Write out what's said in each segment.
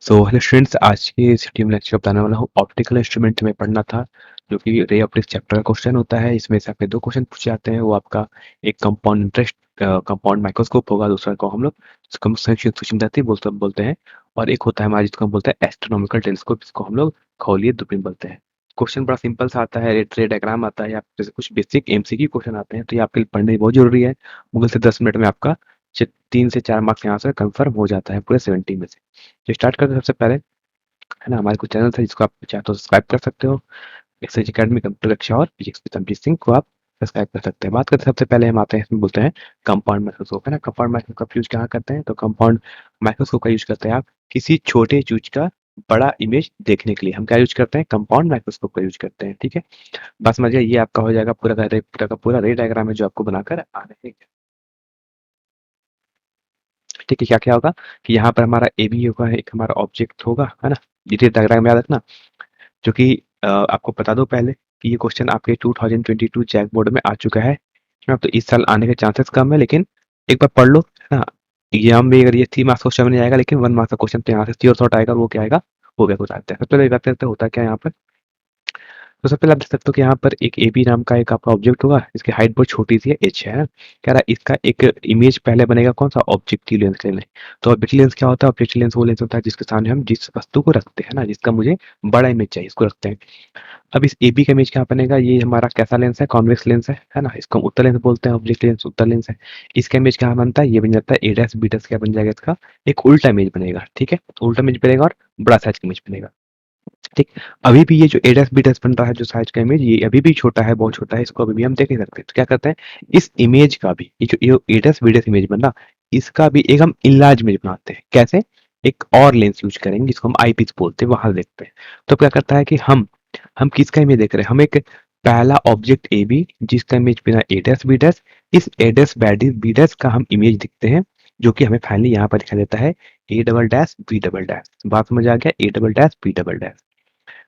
So hello students, आज के इस टीम लेक्चर बताने वाला हूँ ऑप्टिकल इंस्ट्रूमेंट में पढ़ना था, जो कि रे ऑप्टिक्स चैप्टर का क्वेश्चन होता है। इसमें से आपके दो क्वेश्चन पूछे जाते हैं। वो आपका एक कंपाउंड इंटरेस्ट कंपाउंड माइक्रोस्कोप होगा, दूसरा को हम लोग सूक्ष्मदर्शी बोलते हैं, और एक होता है हमारा जिसको हम बोलते हैं एस्ट्रोनॉमिकल टेलीस्कोप, जिसको हम लोग खगोलीय दूरबीन बोलते हैं। क्वेश्चन बड़ा सिंपल सा आता है, रे डायग्राम आता है, या जैसे कुछ बेसिक एमसीक्यू क्वेश्चन आते हैं, तो ये आपके लिए पढ़ने बहुत जरूरी है। मुश्किल से 10 मिनट में आपका 3 से 4 मार्क्स यहाँ से कंफर्म हो जाता है पूरे 70 में से। तो स्टार्ट करते हैं सबसे पहले, है ना। हमारे कुछ चैनल है जिसको आप चाहे तो सब्सक्राइब कर सकते हो। एक्सेज अकेडमी कंप्यूटर कक्षा और फिजिक्स विद अमरीत सिंह को आप सब्सक्राइब कर सकते हैं। बात करते हैं सबसे पहले, हम आते हैं इसमें बोलते हैं कंपाउंड माइक्रोस्कोप, है ना। कंपाउंड माइक्रोस्कोप का यूज कहाँ करते हैं? तो कंपाउंड माइक्रोस्कोप का यूज करते हैं आप किसी छोटे चीज का बड़ा इमेज देखने के लिए। हम क्या यूज करते हैं? कंपाउंड माइक्रोस्कोप का यूज करते हैं, ठीक है। बस समझिए, ये आपका हो जाएगा पूरा रे डायग्राम है जो आपको बनाकर आ रहे हैं, ठीक है। क्या क्या होगा कि यहाँ पर हमारा ए बी होगा, एक हमारा ऑब्जेक्ट होगा, है ना। ये डायग्राम याद रखना, जो कि आपको बता दो पहले कि ये क्वेश्चन आपके 2022 जैक बोर्ड में आ चुका है। अब तो इस साल आने के चांसेस कम है, लेकिन एक बार पढ़ लो, है ना। एग्जाम में अगर ये 3 मार्क्स क्वेश्चन में नहीं आएगा, लेकिन 1 मार्क्स का क्वेश्चन तो यहाँ से श्योर शॉर्ट आएगा। और वो क्या आएगा? हो गया कुछ आता है। सबसे पहले बात करते हैं होता क्या है यहाँ पर। तो सबसे पहले आप देख सकते हो कि यहाँ पर एक ए बी नाम का एक आपका ऑब्जेक्ट होगा, इसकी हाइट बहुत छोटी सी है, एच है ना। कह रहा है इसका एक इमेज पहले बनेगा, कौन सा? ऑब्जेक्टिव लेंस के लिए। तो ऑब्जेक्टिव लेंस क्या होता है? ऑब्जेक्टिव लेंस वो लेंस होता है जिसके सामने हम जिस वस्तु को रखते हैं ना, जिसका मुझे बड़ा इमेज चाहिए, इसको रखते हैं। अब इस ए बी का इमेज क्या बनेगा? ये हमारा कैसा लेंस है? कॉन्वेक्स लेंस है ना। इसको हम उत्तल लेंस बोलते हैं, ऑब्जेक्ट लेंस उत्तल लेंस है। इसका इमेज क्या बनता है? ये बन जाता है ए डैश बी डैश। क्या बन जाएगा इसका? एक उल्टा इमेज बनेगा, ठीक है। उल्टा इमेज बनेगा और बड़ा साइज का इमेज बनेगा, ठीक। अभी भी ये जो ए डैश बी डैश बन रहा है, जो साइज का इमेज, ये अभी भी छोटा है, बहुत छोटा है, इसको अभी भी हम देख नहीं सकते। तो क्या करते हैं, इस इमेज का भी, ये जो ए डैश बी डैश इमेज बन रहा, इसका भी एक हम इनलार्ज इमेज बनाते हैं। कैसे? एक और लेंस यूज करेंगे जिसको हम आई पीस बोलते हैं, वहां देखते हैं। तो क्या करता है कि हम किसका इमेज देख रहे हैं? हम एक पहला ऑब्जेक्ट ए बी, जिसका इमेज बिना ए डैश बी डैश, इस ए डैश बी डैश का हम इमेज दिखते हैं, जो कि हमें फाइनली यहाँ पर दिखाई देता है A double dash B double dash. बात समझ आ गया? A double dash B double dash.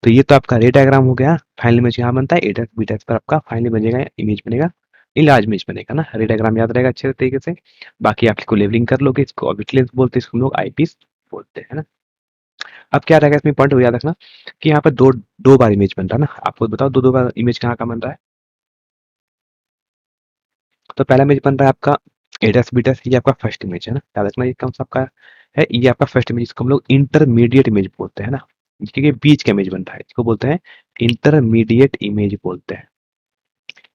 तो ये तो आपका रे डायग्राम हो गया। फाइनल इमेज यहाँ बनता है ए डैश बी डैश पर, आपका फाइनल बनेगा इमेज बनेगा, इलाज इमेज बनेगा ना। रे डायग्राम याद रहेगा अच्छे तरीके से। बाकी आप इसको लेवलिंग कर लोगे, इसको ऑब्जेक्ट लेंस बोलते हैं, इसको हम लोग आई पीस बोलते हैं ना। अब क्या रहेगा इसमें पॉइंट याद रखना कि यहाँ पर दो दो बार इमेज बन रहा है ना। आपको बताओ दो दो बार इमेज कहाँ का बन रहा है? तो पहला इमेज बन रहा है आपका ए डैश बी डैश, ये आपका फर्स्ट इमेज है ना। याद रखना ये कौन सा आपका है? ये आपका फर्स्ट इमेज, इसको हम लोग इंटरमीडिएट इमेज बोलते हैं ना। क्योंकि बीच का इमेज बन रहा है, इसको बोलते हैं इंटरमीडिएट इमेज बोलते हैं।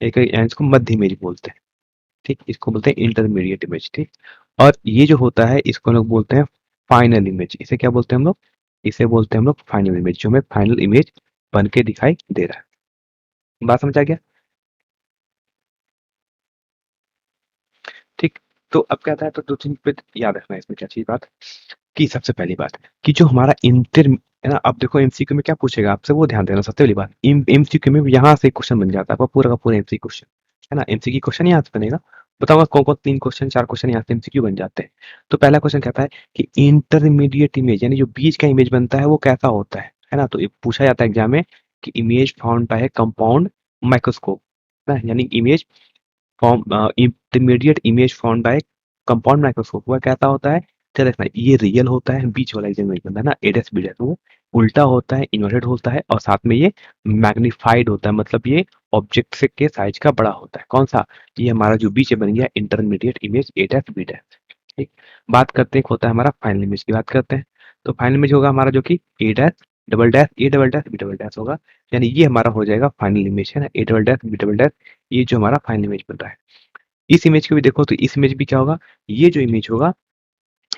एक इसको मध्य इमेज बोलते हैं, ठीक। इसको बोलते हैं इंटरमीडिएट इमेज, ठीक। और ये जो होता है इसको लोग बोलते हैं फाइनल इमेज। इसे क्या बोलते हैं हम लोग? इसे बोलते हैं हम लोग फाइनल इमेज, जो हमें फाइनल इमेज बन के दिखाई दे रहा है। बात समझ आ गया, ठीक। तो अब क्या था, तो दो तीन पे याद रखना है इसमें क्या चीज बात की। सबसे पहली बात कि जो हमारा इंटर, है ना। अब देखो एमसीक्यू में क्या पूछेगा आपसे, वो ध्यान देना। सबसे पहली बात, एमसीक्यू में यहाँ से क्वेश्चन बन जाता है आपका पूरा का पूरा एमसीक्यू क्वेश्चन, है ना। एमसीक्यू क्वेश्चन यहाँ से बनेगा। बताऊंगा कौन कौन, 3 क्वेश्चन 4 क्वेश्चन यहाँ से एमसीक्यू बन जाते हैं। तो पहला क्वेश्चन कहता है कि इंटरमीडिएट इमेज, यानी जो बीच का इमेज बनता है वो कैसा होता है ना। तो ये पूछा जाता है एग्जाम में कि image found by compound microscope, ना, यानी image form intermediate image found by compound microscope, वह कैसा होता है? क्या देखना, ये रियल होता है, बीच वाला इमेज बनता है ना एडस बीडस, वो उल्टा होता है, इन्वर्टेड होता है, और साथ में ये मैग्नीफाइड होता है, मतलब ये ऑब्जेक्ट से के साइज का बड़ा होता है। कौन सा? ये हमारा जो बीच में बन गया इंटरमीडिएट इमेज एडस बीडस, ठीक। बात करते हैं, एक होता है हमारा फाइनल इमेज की बात करते हैं। तो फाइनल इमेज होगा हमारा जो कि A dash double dash A double dash B double dash होगा, यानी ये हमारा हो जाएगा फाइनल इमेज, है ना। A double dash B double dash, ये जो हमारा फाइनल इमेज बन रहा है। इस इमेज को भी देखो, तो इस इमेज भी क्या होगा? ये जो इमेज होगा,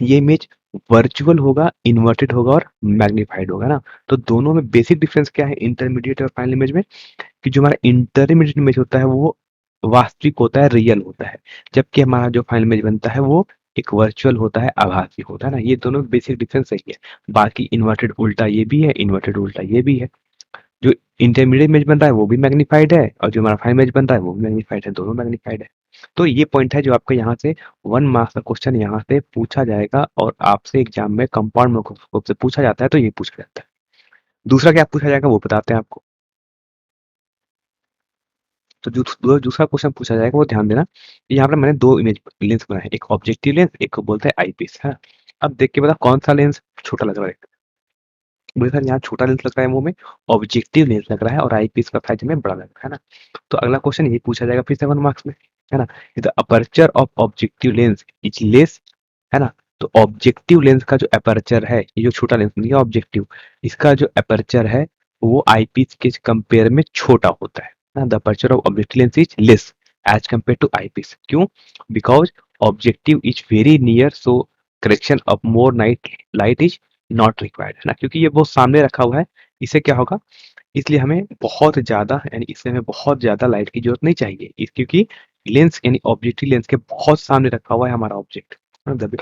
ये इमेज वर्चुअल होगा, इन्वर्टेड होगा और मैग्नीफाइड होगा ना। तो दोनों में बेसिक डिफरेंस क्या है इंटरमीडिएट और फाइनल इमेज में? कि जो हमारा इंटरमीडिएट इमेज होता है वो वास्तविक होता है, रियल होता है, जबकि हमारा जो फाइनल इमेज बनता है वो एक वर्चुअल होता है, आभासी होता है ना। ये दोनों बेसिक डिफरेंस सही है। बाकी इन्वर्टेड उल्टा ये भी है, इन्वर्टेड उल्टा ये भी है। जो इंटरमीडिएट इमेज बन रहा है वो भी मैग्नीफाइड है, और जो हमारा फाइनल इमेज बन रहा है वो भी मैग्नीफाइड है, दोनों मैग्नीफाइड है। तो ये पॉइंट है जो आपको यहाँ से 1 मार्क्स का क्वेश्चन यहाँ से पूछा जाएगा, और आपसे एग्जाम में कंपाउंड माइक्रोस्कोप से पूछा जाता है, तो ये पूछा जाता है। दूसरा क्या पूछा जाएगा वो बताते हैं आपको। तो जो दूसरा क्वेश्चन पूछा जाएगा वो ध्यान देना। यहाँ पर मैंने दो इमेज लेंस बनाए, एक ऑब्जेक्टिव लेंस, एक को बोलते हैं आई पीस, है। अब देख के बता कौन सा लेंस छोटा लग रहा है। बोले सर यहाँ छोटा लेंस लग रहा है मुंह में, ऑब्जेक्टिव लेंस लग रहा है और आईपीस का साइज में बड़ा लग रहा है ना। तो अगला क्वेश्चन यही पूछा जाएगा फिर से 1 मार्क्स में, है ना। The aperture of objective lens is less, है ना। तो ऑब्जेक्टिव लेंस का जो अपर्चर है, ये जो छोटा लेंस नहीं है ऑब्जेक्टिव, इसका जो अपर्चर है वो आईपीस के कंपेयर में छोटा होता है ना। The aperture of objective lens is less as compare to eyepiece. क्यों? Because objective is very near, so correction of more night light is not required, है ना। क्योंकि ये बहुत सामने रखा हुआ है, इससे क्या होगा, इसलिए हमें बहुत ज्यादा यानी इससे हमें बहुत ज्यादा लाइट की जरूरत नहीं चाहिए क्योंकि लेंस यानी ऑब्जेक्टिव लेंस के बहुत सामने रखा हुआ है हमारा ऑब्जेक्ट, जब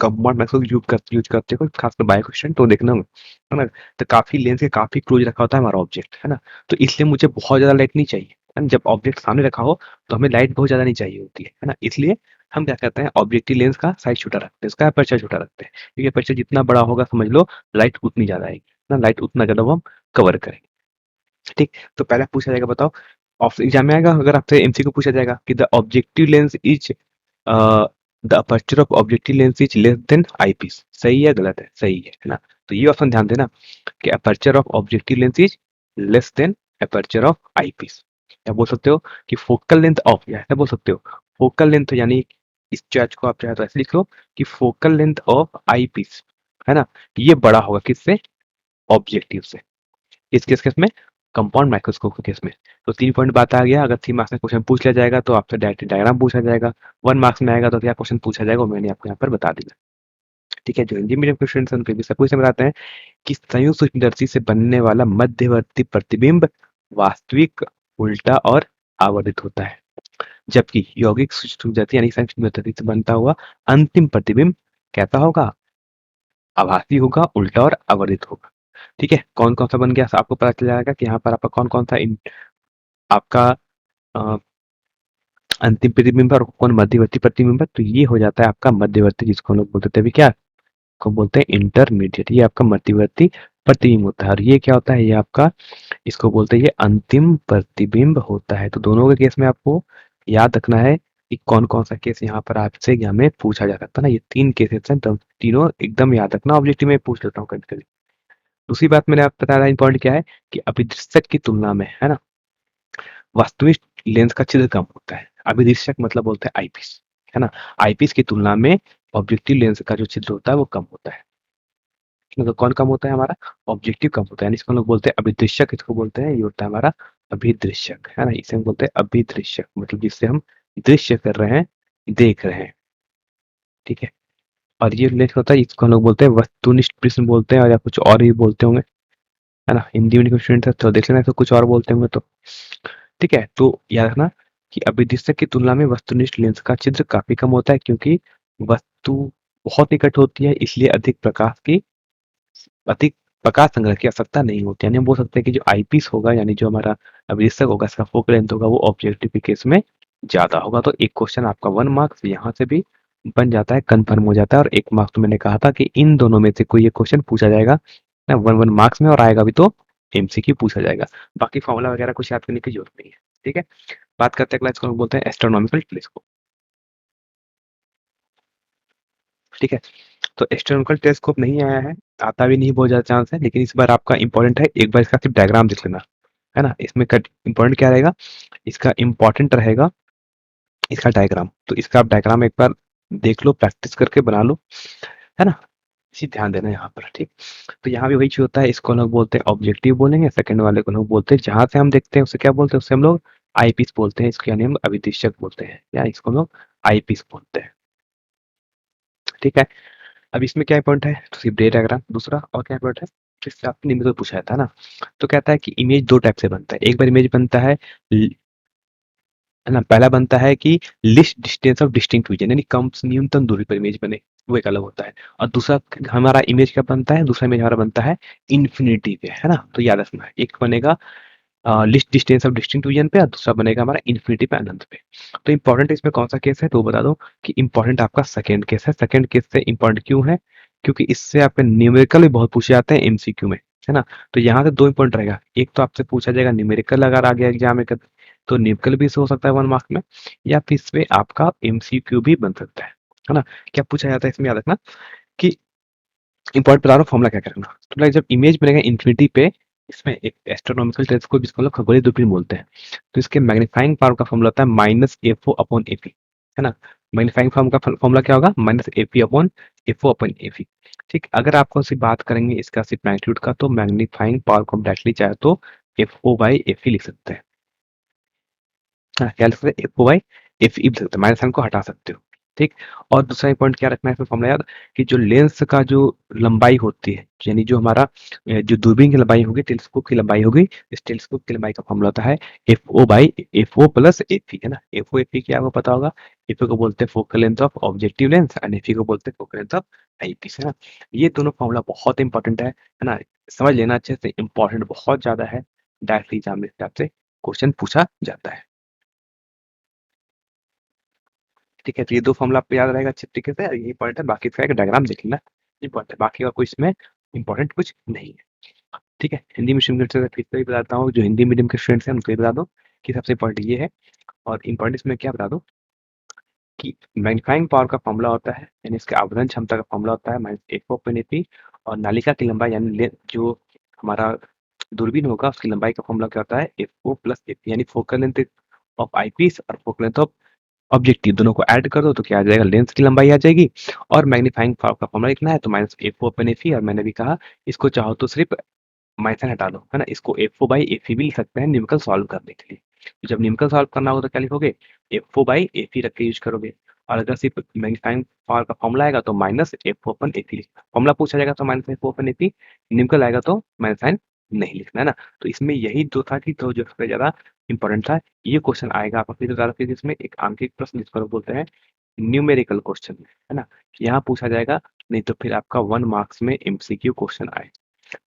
कंपाउंड माइक्रोस्कोप यूज करते हो खासकर बायो क्वेश्चन तो देखना होगा, है ना। तो काफी लेंस के काफी क्लोज रखा होता है हमारा ऑब्जेक्ट, है ना। तो इसलिए मुझे बहुत ज्यादा लाइट नहीं चाहिए, है ना? जब ऑब्जेक्ट सामने रखा हो तो हमें लाइट बहुत ज्यादा नहीं चाहिए होती है ना। इसलिए हम क्या करते हैं, ऑब्जेक्टिव लेंस का साइज छोटा रखते हैं, इसका अपर्चर छोटा रखते हैं, क्योंकि अपर्चर जितना बड़ा होगा समझ लो लाइट उतनी ज्यादा आएगी ना, लाइट उतना ज्यादा वो हम कवर करेंगे। ठीक, तो पहले पूछा जाएगा, बताओ ऑफ एग्जाम में आएगा अगर आपसे एमसीक्यू पूछा जाएगा कि the objective lens is the aperture of objective lens is less than eyepiece, सही है गलत है? सही है ना। तो ये ऑप्शन ध्यान देना कि aperture of objective lens is less than aperture of eyepiece. या बोल सकते हो कि फोकल लेंथ ऑफ, या ऐसा बोल सकते हो फोकल लेंथ, यानी इस चार्ज को आप चाहे तो ऐसे लिख लो कि फोकल लेंथ ऑफ आईपीस, है ना, ये बड़ा होगा किससे, ऑब्जेक्टिव से। किस किस केस में, कंपाउंड माइक्रोस्कोप के केस में। तो 3 पॉइंट बात आ गया। अगर 3 मार्क्स में क्वेश्चन पूछ लिया जाएगा तो आपसे डायरेक्ट डायग्राम पूछा जाएगा, 1 मार्क्स में आएगा तो क्या क्वेश्चन पूछा जाएगा वो मैंने आपको यहाँ पर बता दिया। ठीक है, जो हिंदी मीडियम के स्टूडेंट्स हैं उनके भी सब कुछ बताते हैं कि संयुक्त सूक्ष्मदर्शी से बनने वाला मध्यवर्ती प्रतिबिंब वास्तविक, उल्टा और आवर्धित होता है, जबकि यौगिक सूक्ष्मदर्शी यानी संयुक्त सूक्ष्मदर्शी से बनता हुआ अंतिम प्रतिबिंब कैसा होगा, आभासी होगा, उल्टा और आवर्धित होगा। ठीक है, कौन कौन सा बन गया आपको पता चल जाएगा कि यहाँ पर आपका कौन कौन सा आपका अ, अंतिम प्रतिबिंब और कौन मध्यवर्ती प्रतिबिंब है। तो ये हो जाता है आपका मध्यवर्ती, जिसको हम लोग बोलते थे अभी क्या को बोलते हैं इंटरमीडिएट। ये आपका मध्यवर्ती प्रतिबिंब होता है और ये क्या होता है, ये आपका इसको बोलते हैं ये अंतिम प्रतिबिंब होता है। तो दोनों के केस में आपको याद रखना है कि कौन कौन सा केस यहाँ पर आपसे एग्जाम में पूछा जा सकता है ना। ये 3 केसेस हैं, तो तीनों एकदम याद रखना, ऑब्जेक्टिव में पूछ लेता हूँ कभी कभी। दूसरी बात मैंने आपको बताया इंपॉर्टेंट क्या है कि अभिदृश्यक की तुलना में, है ना, वास्तविक लेंस का छिद्र कम होता है। अभिदृश्यक मतलब बोलते हैं आईपीस, है ना। आईपीस की तुलना में ऑब्जेक्टिव लेंस का जो छिद्र होता है वो कम होता है। मतलब कौन कम होता है हमारा, ऑब्जेक्टिव कम होता है, यानी इसको हम लोग बोलते हैं अभिदृश्यक, इसको बोलते हैं ये होता है हमारा अभिदृश्यक, है ना। इसे हम बोलते हैं अभिदृश्यक, मतलब जिससे हम दृश्य कर रहे हैं, देख रहे हैं। ठीक है, और ये लेंस होता है इसको हम लोग बोलते हैं वस्तुनिष्ठ प्रिज्म बोलते हैं, और या कुछ और भी बोलते होंगे, है ना। हिंदी मीडियम स्टूडेंट है तो देख लेना, तो कुछ और बोलते होंगे तो। ठीक है, तो याद रखना कि अभिदृश्यक की तुलना में वस्तुनिष्ठ लेंस का छिद्र काफी कम होता है, क्योंकि वस्तु बहुत निकट होती है, इसलिए अधिक प्रकाश संग्रह की आवश्यकता नहीं होती। यानी हम बोल सकते हैं कि जो आईपीस होगा यानी जो हमारा अभिदृश्यक होगा, इसका फोकल लेंथ होगा वो ऑब्जेक्टिव के केस में ज्यादा होगा। तो एक क्वेश्चन आपका 1 मार्क्स यहाँ से भी बन जाता है, कंफर्म हो जाता है। और 1 मार्क्स तो मैंने कहा था कि इन दोनों में से कोई एक क्वेश्चन पूछा जाएगा ना, 1 मार्क्स में, और आएगा भी तो एमसीक्यू पूछा जाएगा। बाकी फॉर्मूला वगैरह कुछ याद करने की जरूरत नहीं है। ठीक है, बात करते हैं अगला, इसको हम बोलते हैं एस्ट्रोनॉमिकल टेलीस्कोप। ठीक है, तो एस्ट्रोनॉमिकल टेलीस्कोप नहीं आया है, आता भी नहीं, बहुत ज्यादा चांस है, लेकिन इस बार आपका इंपॉर्टेंट है, एक बार इसका सिर्फ डायग्राम देख लेना, है ना। इसमें इंपॉर्टेंट क्या रहेगा, इसका इंपॉर्टेंट रहेगा इसका डायग्राम। तो इसका आप डायग्राम एक बार देख लो, प्रैक्टिस करके बना लो, है ना। इसी ध्यान देना यहाँ पर। ठीक, तो यहाँ भी वही चीज होता है, इसको लोग बोलते हैं ऑब्जेक्टिव बोलेंगे, सेकंड वाले को लोग बोलते हैं जहां से हम देखते हैं उसे क्या बोलते हैं, उससे हम लोग आईपीस बोलते हैं, इसको यानी हम अभिदृश्यक बोलते हैं, या इसको लोग आईपीस बोलते हैं। ठीक है, अब इसमें क्या इंपॉर्टेंट है, तो सिर्फ डे डायग्राम, दूसरा और क्या इंपॉर्टेंट है, जिससे आपने निम्न में पूछा था ना। तो कहता है कि इमेज 2 टाइप से बनता है, एक बार इमेज बनता है है ना। पहला बनता है कि least distance of distinct region, यानी कम न्यूनतम दूरी पर इमेज बने, वो एक अलग होता है। और दूसरा हमारा इमेज क्या बनता है, दूसरा इमेज हमारा बनता है इन्फिनिटी पे, है ना। तो याद रखना, एक बनेगा least distance of distinct region पे और दूसरा बनेगा हमारा इन्फिनिटी पे, अनंत पे। तो इंपॉर्टेंट इसमें कौन सा केस है तो बता दो कि इंपॉर्टेंट आपका सेकंड केस है। सेकंड केस से इंपॉर्टेंट क्यों है, क्योंकि इससे आपके न्यूमेरिकल भी बहुत पूछे जाते हैं एमसीक्यू में, है ना। तो यहाँ से 2 इंपॉर्टेंट रहेगा, एक तो आपसे पूछा जाएगा न्यूमेरिकल, अगर आ गया एग्जाम में तो न्यूमेरिकल भी हो सकता है 1 मार्क्स में, या फिर इसमें आपका एमसीक्यू भी बन सकता है ना। क्या पूछा जाता है इसमें, याद रखना कि इम्पोर्टेंट बता रहा हूँ फॉर्मूला क्या करना। तो लाइक जब इमेज बनेगा इन्फिनिटी पे, इसमें एक एस्ट्रोनॉमिकल टेलीस्कोप जिसको हम लोग खगोलीय दूरबीन बोलते हैं, तो इसके मैग्नीफाइंग पावर का फॉर्मूला होता है माइनस एफओ अपॉन एपी, है ना। मैग्नीफाइंग पावर का फॉर्मूला क्या होगा, minus AP upon FO upon AP. ठीक, अगर आपको सिर्फ बात करेंगे इसका सिर्फ मैग्नीट्यूड का, तो मैग्नीफाइंग पावर को हम डायरेक्टली चाहे तो एफओ बाई एफी लिख सकते हैं। हाँ, क्या लिख सकते हैं, एफओ बाई एफई लिख सकते हैं, माइनस साइन को हटा सकते हो। ठीक, और दूसरा पॉइंट क्या रखना है इसमें फॉर्मूला याद, कि जो लेंस का जो लंबाई होती है, यानी जो हमारा जो दूरबीन की लंबाई होगी, टेलीस्कोप की लंबाई होगी, इस टेलीस्कोप की लंबाई का फॉर्मूला होता है F O by F O plus F E, है ना। एफ ओ एफ ई क्या आपको पता होगा, एफ ओ को बोलते हैं focal length of objective lens and F E को बोलते हैं focal length of eyepiece, है ना। ये दोनों फॉर्मूला बहुत इंपॉर्टेंट है ना, समझ लेना अच्छे से, इंपॉर्टेंट बहुत ज्यादा है, डायरेक्टली एग्जाम में आपसे क्वेश्चन पूछा जाता है। ठीक है, तो ये 2 फ़ॉर्मूला आपको याद रहेगा अच्छे तरीके से, यही पॉइंट है, बाकी इसका एक डायग्राम देख लेना, इम्पोर्टेंट है, बाकी और कोई इसमें इम्पोर्टेंट कुछ नहीं है। ठीक है, हिंदी मीडियम के स्टूडेंट्स फिर से भी बताता हूँ, जो हिंदी मीडियम के स्टूडेंट्स हैं उनको ये बता दूँ कि सबसे इम्पोर्टेंट ये है, और इम्पोर्टेंट इसमें क्या बता दूँ कि मैग्नीफाइंग पावर का फॉर्मूला होता है, यानी इसके आवर्धन क्षमता का फॉर्मूला होता है माइनस एफ ओपन एपी, और नालिका की लंबाई यानी जो हमारा दूरबीन होगा उसकी लंबाई का फॉर्मूला क्या होता है, एफ ओ प्लस एपी, यानी focal length of eyepiece और फोकल लेंथ ऑफ ऑब्जेक्टिव, दोनों को ऐड कर दो तो क्या आ जाएगा, लेंस की लंबाई आ जाएगी। और मैग्नीफाइंग पावर का फॉर्मूला लिखना है तो माइनस एफ ओ अपन एफ ई, और मैंने भी कहा इसको चाहो तो सिर्फ माइनस हटा दो, है ना, इसको F O by F E भी लिख सकते हैं न्यूमेरिकल सॉल्व करने के लिए। तो जब न्यूमेरिकल सॉल्व करना होगा तो क्या लिखोगे, F O by F E रख के यूज करोगे, और अगर सिर्फ मैग्नीफाइंग पावर का फॉर्मूला आएगा तो माइनस एफ ओ अपन एफ ई लिखना, फॉर्मूला पूछा जाएगा तो माइनस एफ ओ अपन एफ ई, न्यूमेरिकल आएगा तो माइनस साइन नहीं लिखना, है ना। तो इसमें यही दो था कि तो जो सबसे ज्यादा इंपॉर्टेंट था, ये क्वेश्चन आएगा आपका फिर ज्यादा, फिर इसमें एक आंकिक प्रश्न जिसको हम बोलते हैं न्यूमेरिकल क्वेश्चन, है ना, यहाँ पूछा जाएगा, नहीं तो फिर आपका 1 मार्क्स में एमसीक्यू क्वेश्चन आए।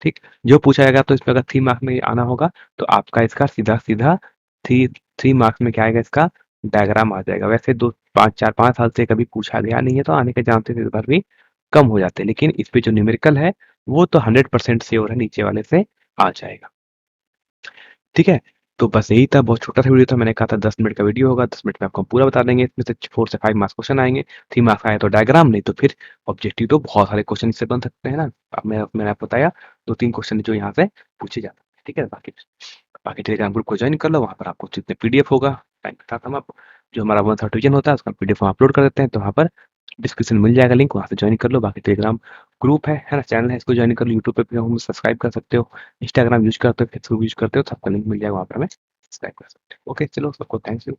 ठीक, जो पूछा जाएगा तो इसमें अगर 3 मार्क्स में आना होगा तो आपका इसका सीधा सीधा थ्री 3 मार्क्स में क्या आएगा, इसका डायग्राम आ जाएगा। वैसे 4-5 साल से कभी पूछा गया नहीं है तो आने के चांसेस इस बार भी कम हो जाते हैं, लेकिन इस पे जो न्यूमेरिकल है वो तो 100% श्योर है नीचे वाले से आ जाएगा। ठीक है, तो बस यही था, बहुत छोटा सा वीडियो था, मैंने कहा था 10 मिनट का वीडियो होगा, 10 मिनट में आपको हम पूरा बता देंगे, इसमें से 4 से 5 मार्क्स क्वेश्चन आएंगे, 3 मार्क्स आए तो डायग्राम, नहीं तो फिर ऑब्जेक्टिव, तो बहुत सारे क्वेश्चन इससे बन सकते हैं ना। अब मैंने आपको बताया 2-3 क्वेश्चन जो यहाँ से पूछे जाते हैं। ठीक है, बाकी बाकी टेलीग्राम ग्रुप को ज्वाइन कर लो, वहाँ पर आपको जितने पीडीएफ होगा टाइम के साथ हम आप जो हमारा 1 सर्टिफिकेशन होता है उसका पीडीएफ हम अपलोड कर देते हैं, तो वहाँ पर डिस्क्रिप्शन मिल जाएगा लिंक, वहाँ से ज्वाइन कर लो। बाकी टेलीग्राम ग्रुप है ना, चैनल है, इसको ज्वाइन कर लो, यूट्यूब पे भी हम सब्सक्राइब कर सकते हो, इंस्टाग्राम यूज करते हो, फेसबुक यूज करते हो तो आपका लिंक मिल जाएगा, वहाँ पर हमें सब्सक्राइब कर सकते हो। ओके, चलो सबको थैंक यू।